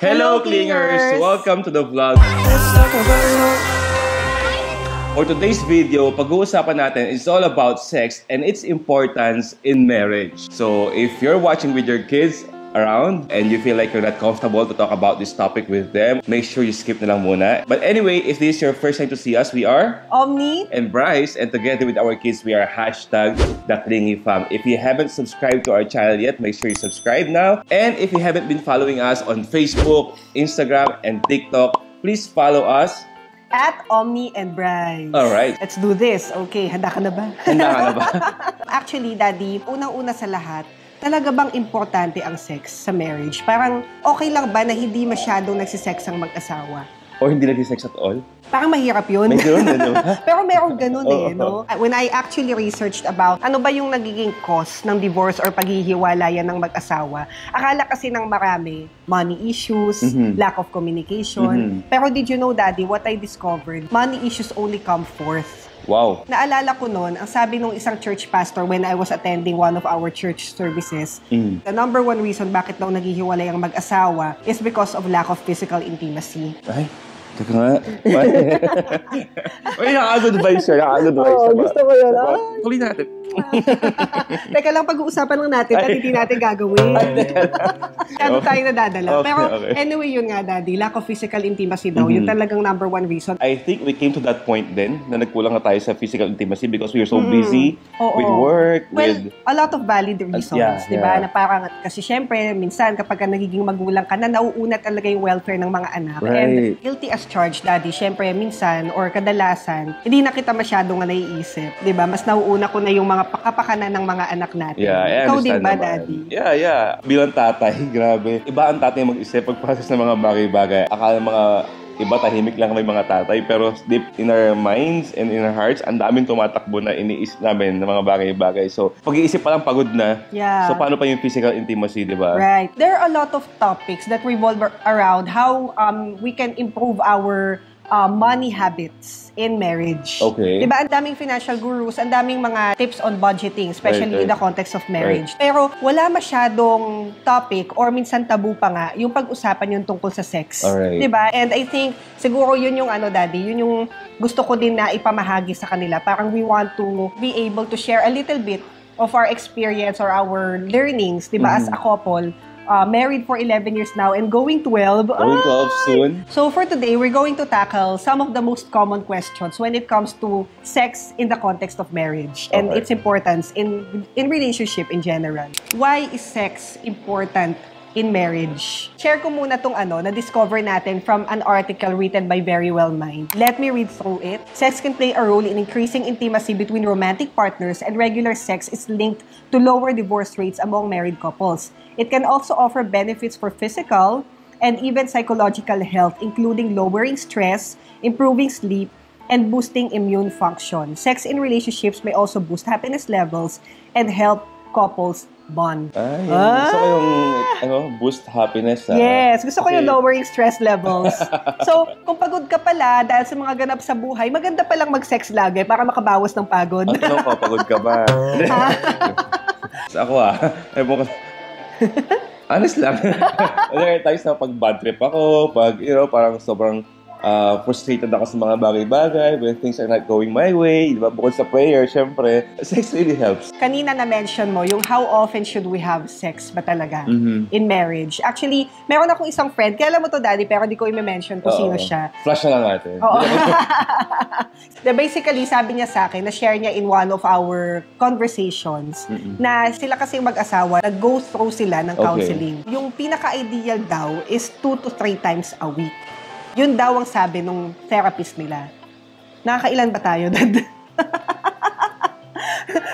Hello, Clingers! Welcome to the vlog. For today's video, pag-uusapan natin is all about sex and its importance in marriage. So, if you're watching with your kids around and you feel like you're not comfortable to talk about this topic with them, make sure you skip na lang muna. But anyway, if this is your first time to see us, we are Omni and Bryce, and together with our kids, we are #TheClingyFam. If you haven't subscribed to our channel yet, make sure you subscribe now. And if you haven't been following us on Facebook, Instagram, and TikTok, please follow us at Omni and Bryce. Alright. Let's do this. Okay, handa ka na ba? Handa ka na ba? Actually, Daddy, unang-una sa lahat, talaga bang importante ang sex sa marriage? Parang okay lang ba na hindi masyadong nagsisex ang mag-asawa? O hindi nag-sex at all? Parang mahirap yun. May ganun, ano? Pero meron ganun no? When I actually researched about ano ba yung nagiging cause ng divorce or paghihiwalayan ng mag-asawa, akala kasi ng marami, money issues, lack of communication. Pero did you know, Daddy, what I discovered, money issues only come fourth. Wow. Naalala ko noon, ang sabi nung isang church pastor when I was attending one of our church services, the number one reason bakit daw naghihiwalay ang mag-asawa is because of lack of physical intimacy. Ay, teka nga. Uy, nakaka-good vibes sir. Nakaka-good vibes. Oo, gusto ko yun. Huli natin. Teka lang, pag-uusapan lang natin at hindi natin gagawin. Kano tayo nadadala. Okay, Pero okay. anyway, yun nga, Daddy, lack of physical intimacy daw, yun talagang number one reason. I think we came to that point then na nagkulang na tayo sa physical intimacy because we were so busy with work, Well, with... a lot of valid reasons, Yeah, di ba? yeah. Na parang, kasi syempre, minsan kapag ka nagiging magulang ka na, nauuna talaga yung welfare ng mga anak. Right. And guilty as charged, Daddy, syempre, minsan, or kadalasan, hindi na kita masyadong naiisip, di ba? Mas nauuna ko na yung mga pakapakanan ng mga anak natin. Yeah, I Ikaw din understand ba, naman. Daddy? Yeah. Bilang tatay, grabe. Iba ang tatay mag-isip pag-process ng mga bagay-bagay. Akala mga iba tahimik lang kami mga tatay, pero deep in our minds and in our hearts, ang daming tumatakbo na iniisip namin ng mga bagay-bagay. So, pag-iisip pa lang pagod na. Yeah. So, paano pa yung physical intimacy, di ba? Right. There are a lot of topics that revolve around how we can improve our money habits in marriage. Okay. Diba, ang daming financial gurus, ang daming mga tips on budgeting, especially Right. in the context of marriage. Pero wala masyadong topic or minsan tabu pa nga yung pag-usapan yung tungkol sa sex. Alright. Diba? And I think, siguro yun yung Daddy, yun yung gusto ko din na ipamahagi sa kanila. Parang we want to be able to share a little bit of our experience or our learnings, diba, as a couple. Married for 11 years now and going 12. Going 12 soon. So for today, we're going to tackle some of the most common questions when it comes to sex in the context of marriage and Okay. its importance in relationship in general. Why is sex important in marriage? Share ko muna tong na-discover natin from an article written by Verywell Mind. Let me read through it. Sex can play a role in increasing intimacy between romantic partners, and regular sex is linked to lower divorce rates among married couples. It can also offer benefits for physical and even psychological health, including lowering stress, improving sleep, and boosting immune function. Sex in relationships may also boost happiness levels and help couples bond. Gusto ko yung boost happiness. Yes, gusto ko yung Kasi- lowering stress levels. So, kung pagod ka pala dahil sa mga ganap sa buhay, maganda palang mag-sex lagi para makabawas ng pagod. Ang tanong ko, pagod ka ba? Sa ako ewan ko. Honest lang. There are times na pag bad trip ako, pag, parang sobrang frustrated ako sa mga bagay-bagay, when things are not going my way, di ba? Bukod sa prayer, syempre, sex really helps. Kanina na-mention mo yung how often should we have sex ba talaga in marriage. Actually, meron akong isang friend, kaya alam mo to, Daddy, pero di ko i-mention kung sino siya. Flash na lang natin. Oo. Basically, sabi niya sa akin, na-share niya in one of our conversations, na sila kasi mag-asawa, nag-go through sila ng counseling. Yung pinaka-ideal daw is 2 to 3 times a week. Yun daw ang sabi nung therapist nila. Nakakailan ba tayo, Dad?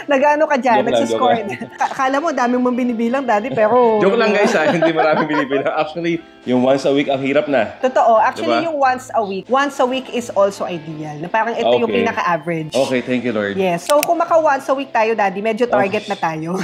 Nag-ano ka dyan? Joke lang, Nagsiscore. Akala mo, dami mong binibilang, Daddy, pero... Joke lang guys, hindi marami binibilang. Actually, yung once a week ang hirap na. Totoo. Actually, Diba? yung once a week is also ideal. Na parang ito yung Okay. pinaka-average. Okay, thank you Lord. Yes. So, kung maka-once a week tayo, Daddy, medyo target na tayo.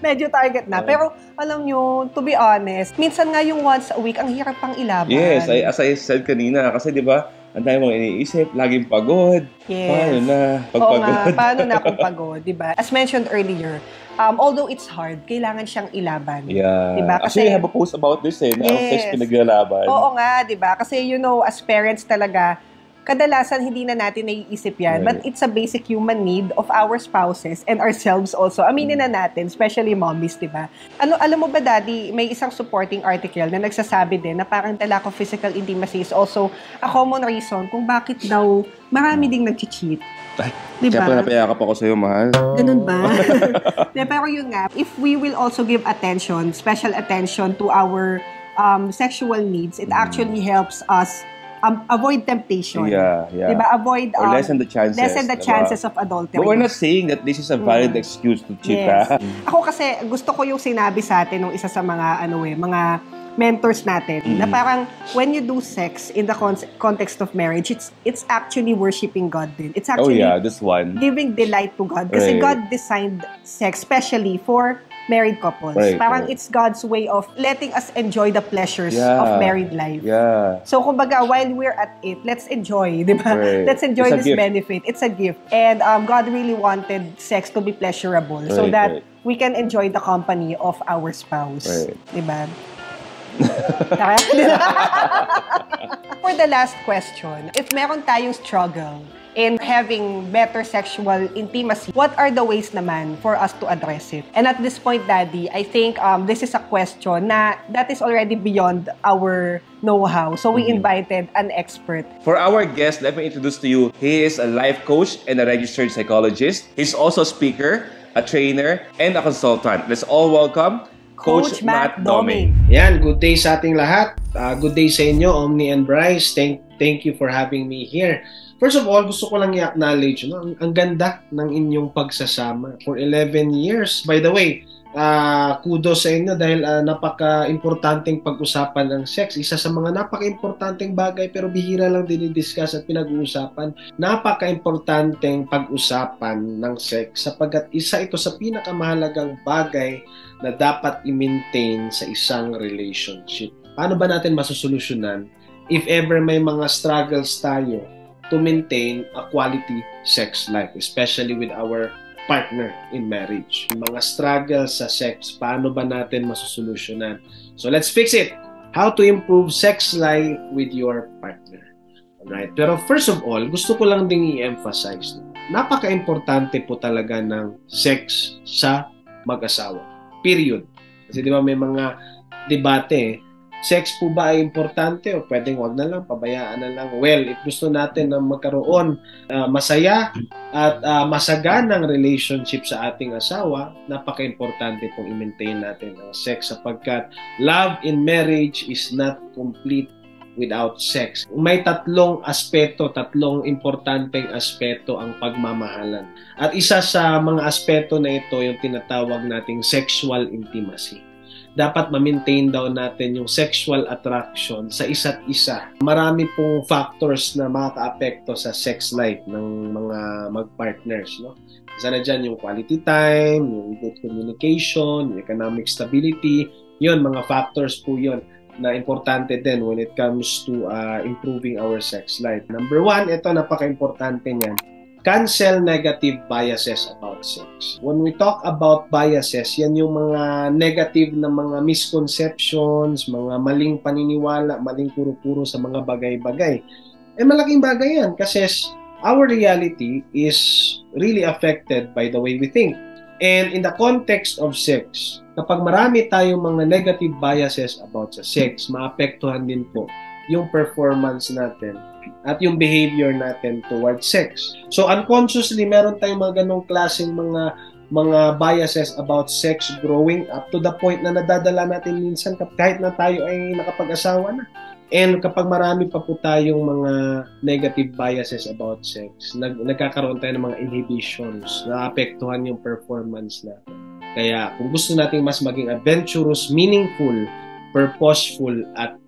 Medyo target na. Pero, alam nyo, to be honest, minsan nga yung once a week, ang hirap pang ilaban. Yes, as I said kanina, kasi di ba, ang dami mong iniisip, laging pagod. Yes. Paano na pag Oo pagod? nga, paano na kung pagod, di ba? As mentioned earlier, although it's hard, kailangan siyang ilaban. Yeah. Diba? Actually, I have a post about this na ang sex pinaglalaban. Oo nga, di ba? Kasi as parents talaga, kadalasan hindi na natin naiisip yan, but it's a basic human need of our spouses and ourselves also. Aminin na natin, especially mommies, di ba? Alam mo ba, Daddy, may isang supporting article na nagsasabi din na parang the lack of physical intimacy is also a common reason kung bakit daw marami ding nag-cheat. Diba? Kaya napayakap ako sa'yo, mahal. Ganun ba? Pero yun nga, if we will also give attention, special attention to our sexual needs, it actually helps us avoid temptation. Yeah. Diba? Avoid or lessen the chances. Of adultery. But we're not saying that this is a valid excuse to cheat. Yes. Ako kasi gusto ko yung sinabi sa atin ng isa sa mga mga mentors natin na parang when you do sex in the context of marriage, it's actually worshiping God din. It's actually this one. Giving delight to God kasi God designed sex especially for married couples. Parang it's God's way of letting us enjoy the pleasures of married life. Yeah. So, kumbaga, while we're at it, let's enjoy, di ba? Let's enjoy this benefit. It's a gift. And God really wanted sex to be pleasurable so that we can enjoy the company of our spouse. Di ba? For the last question, if meron tayong struggle in having better sexual intimacy, what are the ways naman for us to address it? And at this point, Daddy, I think this is a question that is already beyond our know-how. So we invited an expert. For our guest, let me introduce to you, he is a life coach and a registered psychologist. He's also a speaker, a trainer, and a consultant. Let's all welcome Coach Matt Dome. Yan, good day sa ating lahat. Good day sa inyo, Omni and Bryce. Thank you for having me here. First of all, gusto ko lang i-acknowledge, ang ganda ng inyong pagsasama for 11 years. By the way, kudos sa inyo dahil napaka-importanteng pag-usapan ng sex. Isa sa mga napaka-importanteng bagay pero bihira lang dinidiscuss at pinag-uusapan. Napaka-importanteng pag-usapan ng sex sapagkat isa ito sa pinakamahalagang bagay na dapat i-maintain sa isang relationship. Paano ba natin masusolusyonan if ever may mga struggles tayo to maintain a quality sex life, especially with our partner in marriage? Mga struggles sa sex, paano ba natin masusolusyonan? So let's fix it. How to improve sex life with your partner. Alright? Pero first of all, gusto ko lang ding i-emphasize napaka-importante po talaga ng sex sa mag-asawa. Period. Kasi di ba may mga debate sex po ba ay importante o pwedeng wag na lang, pabayaan na lang? Well, if gusto natin na magkaroon masaya at masaganang relationship sa ating asawa, napaka-importante pong i-maintain natin ang sex sapagkat love in marriage is not complete without sex. May tatlong importanteng aspeto ang pagmamahalan. At isa sa mga aspeto na ito yung tinatawag nating sexual intimacy. Dapat ma-maintain daw natin yung sexual attraction sa isa't isa. Marami pong factors na makaka-apekto sa sex life ng mga mag-partners, no? Isa na dyan yung quality time, yung good communication, yung economic stability. Yun, mga factors po yun na importante din when it comes to improving our sex life. Number one, ito napaka-importante niyan. Cancel negative biases about sex. When we talk about biases, yan yung mga negative na mga misconceptions, mga maling paniniwala, maling puro-puro sa mga bagay-bagay. Malaking bagay yan kasi our reality is really affected by the way we think. And in the context of sex, kapag marami tayong mga negative biases about sa sex, maapektuhan din po yung performance natin at yung behavior natin towards sex. So unconsciously, meron tayong mga ganong klaseng mga biases about sex growing up to the point na nadadala natin minsan kahit na tayo ay nakapag-asawa na. And kapag marami pa po tayong mga negative biases about sex, nagkakaroon tayo ng mga inhibitions na apektuhan yung performance natin. Kaya kung gusto nating mas maging adventurous, meaningful, purposeful, at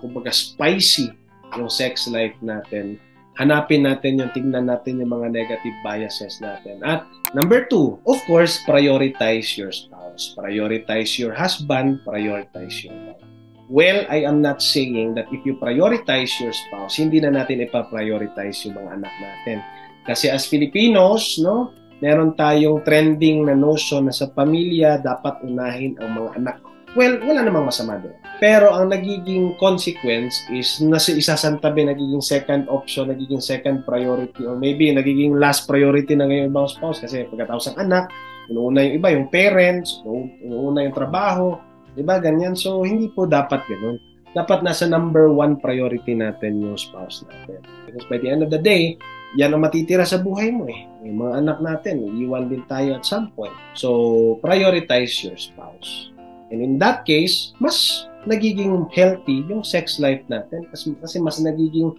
kumbaga spicy yung sex life natin, hanapin natin yung, tignan natin yung mga negative biases natin. At number two, of course, prioritize your spouse. Prioritize your husband, prioritize your wife. Well, I am not saying that if you prioritize your spouse, hindi na natin ipa-prioritize yung mga anak natin. Kasi as Filipinos, no, meron tayong trending na notion na sa pamilya dapat unahin ang mga anak. Well, wala namang masama doon. Pero ang nagiging consequence is isasantabi, nagiging second option, nagiging second priority, or maybe nagiging last priority na ngayon ibang spouse kasi pagkatapos ng anak, inuuna yung iba, yung parents, inuuna yung trabaho, diba, ganyan. So, hindi po dapat ganun. Dapat nasa number 1 priority natin yung spouse natin. Because by the end of the day, yan ang matitira sa buhay mo eh. Yung mga anak natin, iwan din tayo at some point. So, prioritize your spouse. And in that case, mas nagiging healthy yung sex life natin kasi mas nagiging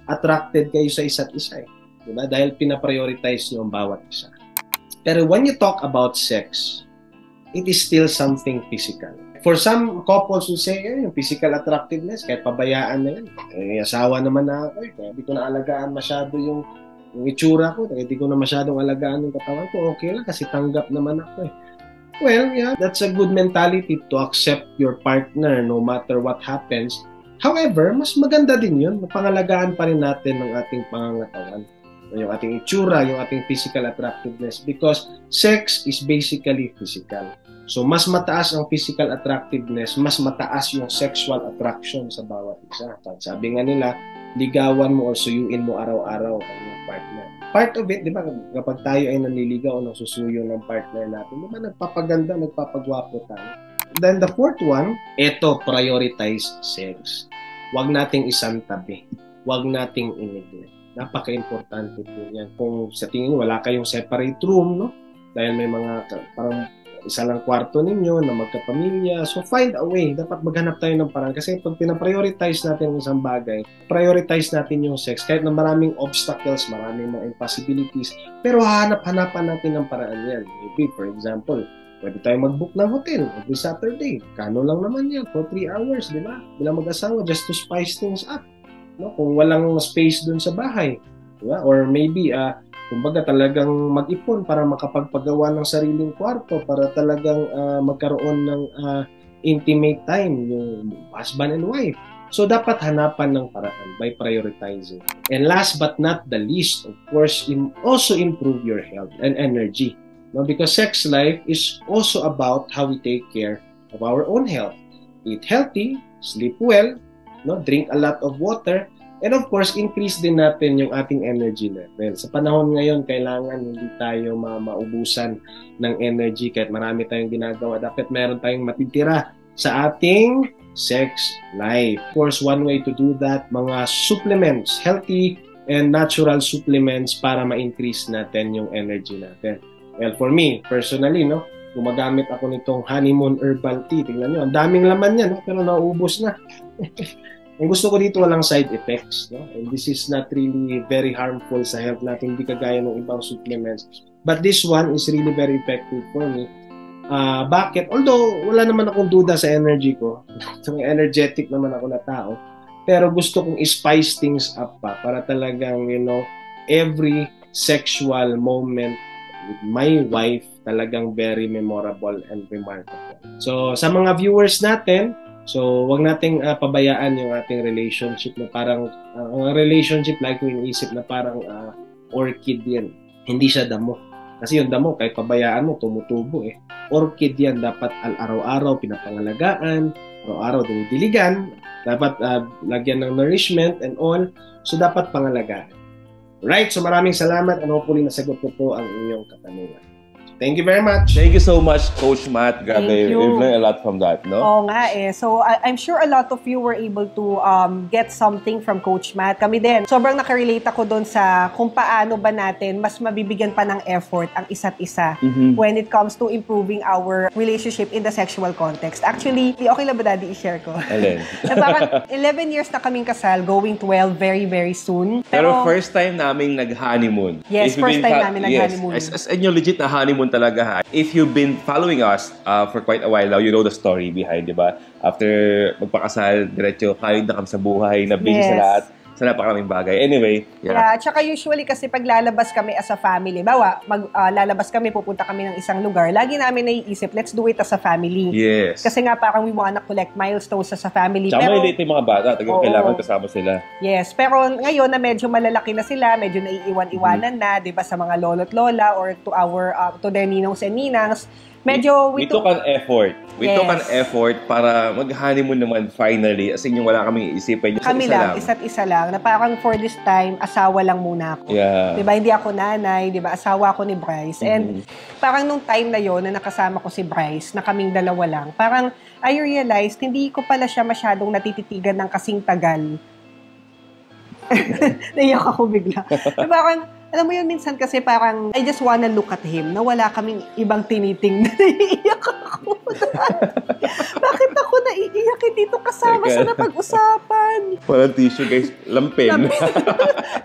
attracted kayo sa isa't isa eh. Diba? Dahil pinaprioritize nyo ang bawat isa. Pero when you talk about sex, it is still something physical. For some couples who say, yung physical attractiveness, kahit pabayaan na yan. Asawa naman na ako kaya di ko na alagaan masyado yung itsura ko, kaya di ko na masyadong alagaan yung katawan ko. Okay lang kasi tanggap naman ako eh. Well, yeah, that's a good mentality to accept your partner no matter what happens. However, mas maganda din yun. Pangalagaan pa rin natin ng ating pangangatawan. Yung ating itsura, yung ating physical attractiveness because sex is basically physical. So, mas mataas ang physical attractiveness, mas mataas yung sexual attraction sa bawat isa. Sabi nga nila, ligawan mo or suyuin mo araw-araw ang iyong partner. Part of it, di ba, kapag tayo ay nanliligaw o nasusuyo ng partner natin, di ba, nagpapaganda, nagpapagwapo tayo. Then the fourth one, ito, prioritize sex. Huwag nating isantabi. Huwag nating i-neglect. Napaka-importante po yan. Kung sa tingin wala kayong separate room, no? Dahil may mga parang isa lang kwarto ninyo na magkapamilya. So, find a way. Dapat maghanap tayo ng paraan. Kasi pag pinaprioritize natin ang isang bagay, prioritize natin yung sex. Kahit na maraming obstacles, maraming mga impossibilities, pero hahanap-hanapan natin ng paraan yan. Maybe, for example, pwede tayo mag-book ng hotel every Saturday. Kano lang naman yan for 3 hours, di ba? Bilang mag-asawa, just to spice things up. No? Kung walang space dun sa bahay. Diba? Or maybe, kumbaga talagang mag-ipon para makapagpagawa ng sariling kwarto, para talagang magkaroon ng intimate time, yung husband and wife. So, dapat hanapan ng paraan by prioritizing. And last but not the least, of course, also improve your health and energy. No? Because sex life is also about how we take care of our own health. Eat healthy, sleep well, no? Drink a lot of water, and of course, increase din natin yung ating energy level. Sa panahon ngayon, kailangan hindi tayo maubusan ng energy kahit marami tayong ginagawa. Dapat meron tayong matitira sa ating sex life. Of course, one way to do that, mga supplements, healthy and natural supplements para ma-increase natin yung energy natin. Well, for me, personally, no, gumagamit ako nitong honeymoon herbal tea. Tingnan nyo, ang daming laman yan, no? Pero naubos na. Ang gusto ko dito walang side effects, no? And this is not really very harmful sa health natin, hindi kagaya ng ibang supplements. But this one is really very effective for me. Bakit? Although wala naman akong duda sa energy ko, energetic naman ako na tao, pero gusto kong spice things up pa para talagang, you know, every sexual moment with my wife talagang very memorable and remarkable. So sa mga viewers natin, so, wag nating pabayaan yung ating relationship na parang, ang relationship like ko iniisip na parang orchid yan. Hindi siya damo. Kasi yung damo, kahit pabayaan mo, tumutubo eh. Orchid yan, dapat araw-araw pinapangalagaan, araw-araw dinidiligan, dapat lagyan ng nourishment and all. So, dapat pangalagaan. Right? So, maraming salamat and hopefully nasagot ko po ang inyong katanungan. Thank you very much. Thank you so much, Coach Matt. Grabe, Thank you. we've learned a lot from that, no? Oo nga eh. So, I'm sure a lot of you were able to get something from Coach Matt. Kami din. Sobrang nakarelate ako doon sa kung paano ba natin mas mabibigyan pa ng effort ang isa't isa when it comes to improving our relationship in the sexual context. Actually, okay lang ba, Daddy, i-share ko? Alin? Na parang 11 years na kaming kasal, going 12 very, very soon. Pero first time naming nag-honeymoon. Yes, first time namin nag-honeymoon. Yes, as inyo legit na honeymoon talaga ha. If you've been following us for quite a while now, you know the story behind, di ba? After magpakasal, diretso kayod na kami sa buhay, na busy sa lahat. sa napakaraming bagay. Anyway, Yeah, tsaka usually kasi pag lalabas kami as a family, bawa, lalabas kami, pupunta kami ng isang lugar, lagi namin naiisip, let's do it as a family. Yes. Kasi nga parang we wanna collect milestones as a family. Tsaka Pero, may yung mga bata, kailangan kasama sila. yes, pero ngayon na medyo malalaki na sila, medyo naiiwan-iwanan na, 'di ba, sa mga lolo't lola or to their ninongs and ninangs. Medyo we took an effort. We Yes. took an effort para mag-honeymoon naman finally. As in yung wala kaming isipin. Yung kami isa lang, isa't isa lang, na parang for this time, asawa lang muna ako. Yeah. 'Di ba? Hindi ako nanay, 'di ba? Asawa ako ni Bryce. And parang nung time na 'yon na nakasama ko si Bryce, na kaming dalawa lang, parang I realized hindi ko pala siya masyadong natititigan ng kasing tagal. Naiyak ako bigla. Parang, alam mo yun, minsan kasi parang, I just wanna look at him, na wala kaming ibang tinitingnan. Naiiyak ako. Bakit ako naiiyak? Dito kasama sa napag-usapan. Walang tissue, guys. Lampin.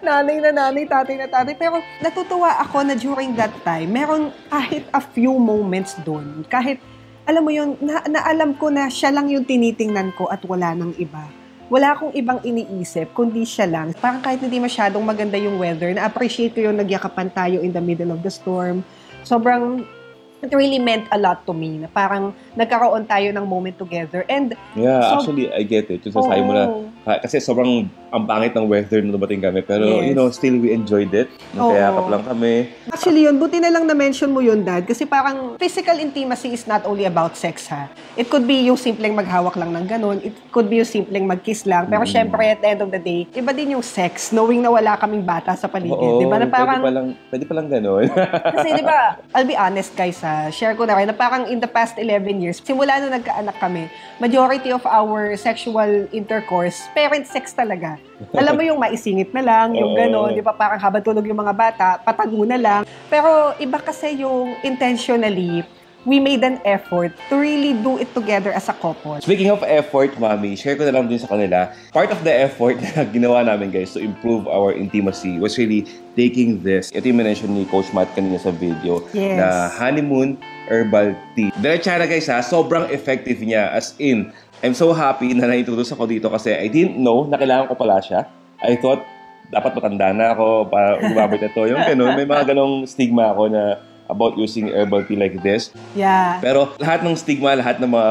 Nanay na nanay, tatay na tatay. Pero natutuwa ako na during that time, meron kahit a few moments doon. Kahit, alam mo yun, na alam ko na siya lang yung tinitingnan ko at wala nang iba. Wala akong ibang iniisip, kundi siya lang. Parang kahit hindi masyadong maganda yung weather, na-appreciate ko yung nagyakapan tayo in the middle of the storm. Sobrang, it really meant a lot to me. Na parang nagkaroon tayo ng moment together. And, Yeah, actually, I get it. Yung sasabi mo na, kasi sobrang ang pangit ng weather na dumating kami. Pero, Yes. you know, still we enjoyed it. Nagkayakap lang kami. Actually yun, buti na lang na-mention mo yun, Dad. Kasi parang physical intimacy is not only about sex, ha? It could be yung simpleng maghawak lang ng ganun. It could be yung simpleng mag-kiss lang. Pero syempre, at the end of the day, iba din yung sex, knowing na wala kaming bata sa paligid. Oo, Di ba? Na parang, pwede palang ganun. kasi di ba, I'll be honest guys, ha? Share ko na rin, na parang in the past 11 years, simula nung nagkaanak kami, majority of our sexual intercourse, parent sex talaga. Alam mo yung maisingit na lang, yung Oo. gano'n, di ba, parang habang tulog yung mga bata, patago na lang. Pero iba kasi yung intentionally, we made an effort to really do it together as a couple. Speaking of effort, Mami, share ko na lang din sa kanila. Part of the effort na ginawa namin, guys, to improve our intimacy was really taking this. Ito yung mention ni Coach Matt kanina sa video. Yes. Na honeymoon herbal tea. Diretsara, guys, ha? Sobrang effective niya. As in, I'm so happy na na-introduce ako dito kasi I didn't know na kailangan ko pala siya. I thought, dapat matanda na ako para gumamit na to. Yung ganun, may mga ganong stigma ako na about using herbal tea like this. Yeah. Pero lahat ng stigma, lahat ng mga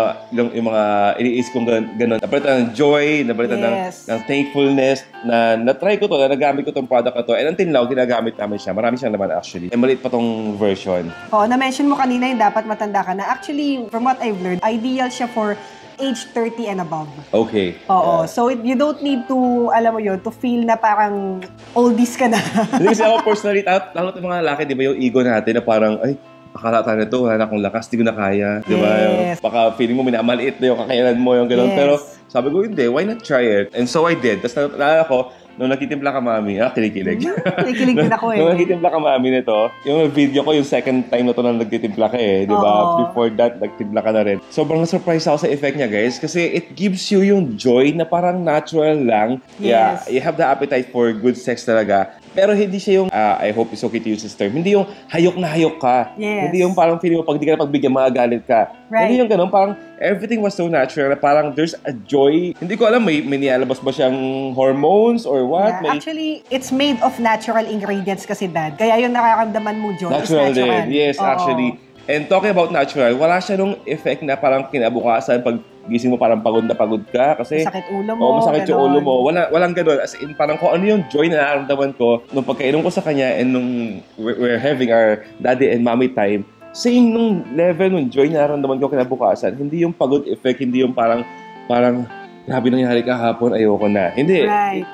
yung mga iniisip kong ganun, napalitan ng joy, napalitan Yes. ng thankfulness, na na-try ko to, na nagamit ko tong product na to, and until now, ginagamit namin siya. Marami siyang naman actually. E maliit pa tong version. Oo, na-mention mo kanina yung dapat matanda ka na. Actually, from what I've learned, ideal siya for age 30 and above. Okay. Oo. So, you don't need to, alam mo yun, to feel na parang oldies ka na. Hindi kasi ako personally, lalo ng mga lalaki, di ba yung ego natin na parang, ay, pakalata na to, wala na akong lakas, di ko na kaya. Di ba? Yes. Baka feeling mo minamaliit na yung kakayanan mo, yung gano'n. Yes. Pero sabi ko, hindi, why not try it? And so I did. Tapos naalala ko, nung nagtitimpla ka, Mami, kinikilig. Nakikilig din ako eh. Nung nagtitimpla ka, Mami, nito, yung video ko, yung second time na to na nagtitimpla ka di ba? Oo. Before that, nagtimpla ka na rin. Sobrang na-surprise ako sa effect niya, guys, kasi it gives you yung joy na parang natural lang. Yeah, Yes. you have the appetite for good sex talaga. Pero hindi siya yung, I hope it's okay to use this term, hindi yung hayok na hayok ka. Yes. Hindi yung parang feeling mo, pag di ka na pagbigyan, magagalit ka. Right. Hindi yung ganun, parang everything was so natural na parang there's a joy. Hindi ko alam, may nilalabas ba siyang hormones or what? Yeah, actually, it's made of natural ingredients kasi, Dad. Kaya yung nararamdaman mo, John, is Natural natural. din. Yes, Oo. actually. And talking about natural, wala siya nung effect na parang kinabukasan pag gising mo parang pagod na pagod ka kasi Masakit ulo mo. oh, masakit yung ulo ganon. mo. Walang ganun. As in, parang kung ano yung joy na nararamdaman ko nung pagkainom ko sa kanya and nung we're having our daddy and mommy time, same nung level nung joy na nararamdaman ko kinabukasan. Hindi yung pagod effect, hindi yung parang grabe nangyari kahapon, ayoko na. Hindi. Right.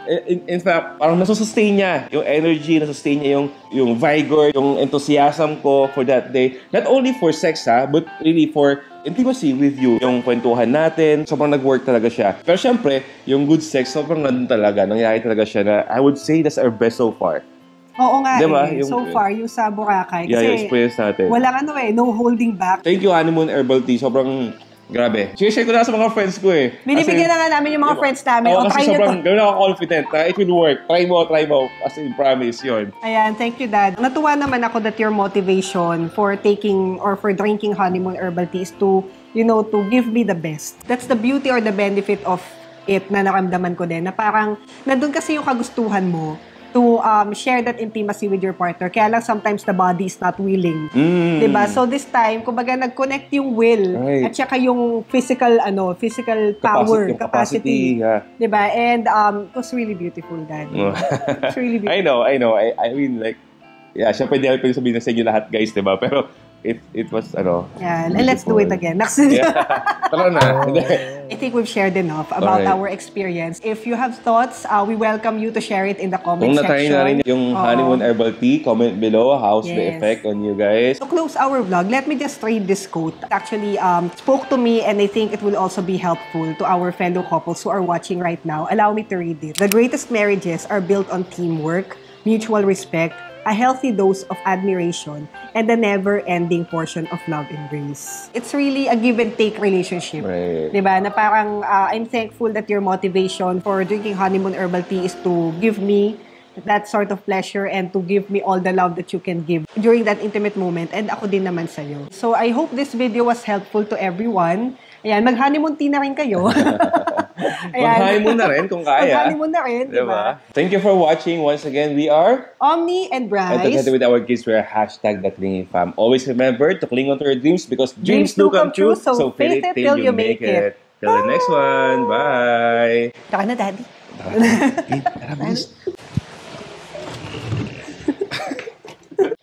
In fact, parang nasusustain niya yung energy, nasusustain niya yung vigor, yung enthusiasm ko for that day. Not only for sex, but really for intimacy with you. Yung kwentuhan natin, sobrang nag-work talaga siya. Pero syempre, yung good sex, sobrang nandun talaga. Nangyari talaga siya na I would say that's our best so far. Oo nga Diba? eh. So far, yung sa Boracay. Yeah, yung Kasi experience natin. walang no holding back. Thank you, Honeymoon Herbal Tea. Sobrang grabe. Share ko na sa mga friends ko eh. Binibigyan na nga namin yung mga friends namin. Oo, O, kasi try nyo to. sobrang gano'n ako confident na it will work. Try mo. As in, promise, yun. Ayan, thank you, Dad. Natuwa naman ako that your motivation for taking or for drinking honeymoon herbal tea is to, to give me the best. That's the beauty or the benefit of it na naramdaman ko din, na parang nandun kasi yung kagustuhan mo to share that intimacy with your partner. Kaya lang sometimes the body is not willing. Diba? So this time, kumbaga nag-connect yung will at saka yung physical power, capacity. Yeah. Diba? And it was really beautiful, Daddy. It's really beautiful. I know. I mean, like, yeah, syempre hindi ako sabihin na sa inyo lahat, guys, diba? Pero it was, yeah, and let's do it again. Tara na. I think we've shared enough about our experience. If you have thoughts, we welcome you to share it in the comment section. Kung section. na-try na rin yung honeymoon herbal tea, comment below. How's the effect on you guys? To close our vlog, let me just read this quote. It actually spoke to me, and I think it will also be helpful to our fellow couples who are watching right now. Allow me to read it. The greatest marriages are built on teamwork, mutual respect, a healthy dose of admiration, and the never-ending portion of love and grace. It's really a give-and-take relationship. Right. Diba? Na parang, I'm thankful that your motivation for drinking honeymoon herbal tea is to give me that sort of pleasure and to give me all the love that you can give during that intimate moment. And ako din naman sa'yo. So, I hope this video was helpful to everyone. Ayan, mag-honeymoon tea na rin kayo. Mag-honeymoon na rin kung kaya. Mag-honeymoon na rin, diba? Thank you for watching. Once again, we are Omni and Bryce. And together with our kids, we are #TheClingyFam. Always remember to cling on to your dreams because dreams do come true. So faith it till you make it. Till the next one. Bye. Taka na, Daddy. Tara, bilis.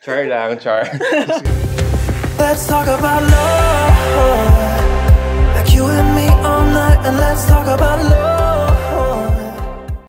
Char lang, char. Let's talk about love.